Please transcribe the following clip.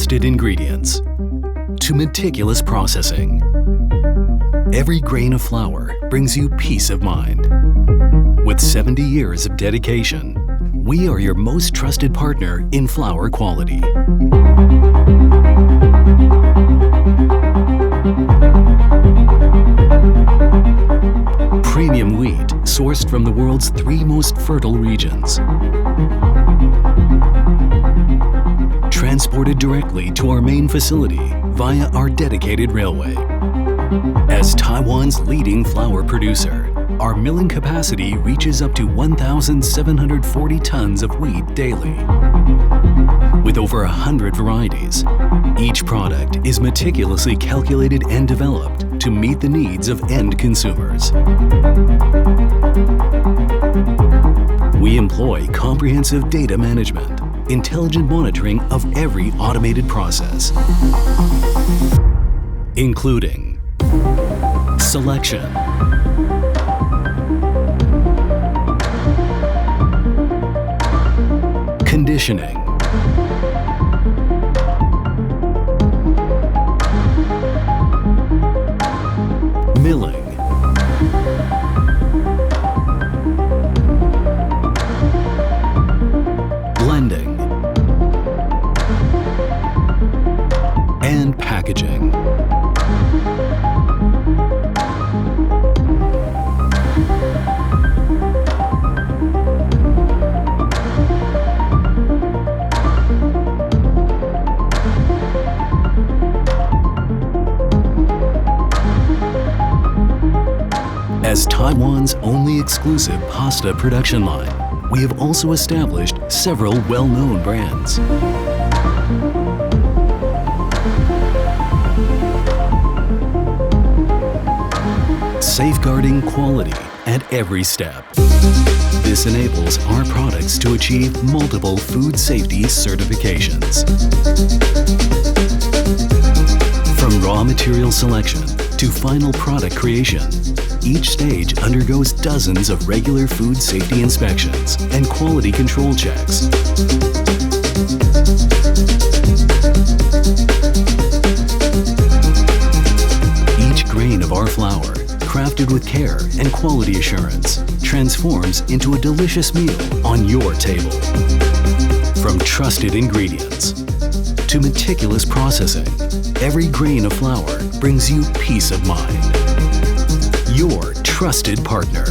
trusted ingredients to meticulous processing, every grain of flour brings you peace of mind. With 70 years of dedication, we are your most trusted partner in flour quality. Premium wheat sourced from the world's 3 most fertile regions. Transported directly to our main facility via our dedicated railway. As Taiwan's leading flour producer, our milling capacity reaches up to 1,740 tons of wheat daily. With over 100 varieties, each product is meticulously calculated and developed to meet the needs of end consumers. We employ comprehensive data management, intelligent monitoring of every automated process, including selection, conditioning, milling, blending, and packaging. As Taiwan's only exclusive pasta production line, we have also established several well-known brands. Safeguarding quality at every step. This enables our products to achieve multiple food safety certifications. From raw material selection to final product creation, each stage undergoes dozens of regular food safety inspections and quality control checks. Each grain of our flour, crafted with care and quality assurance, transforms into a delicious meal on your table. From trusted ingredients to meticulous processing, every grain of flour brings you peace of mind. Your trusted partner.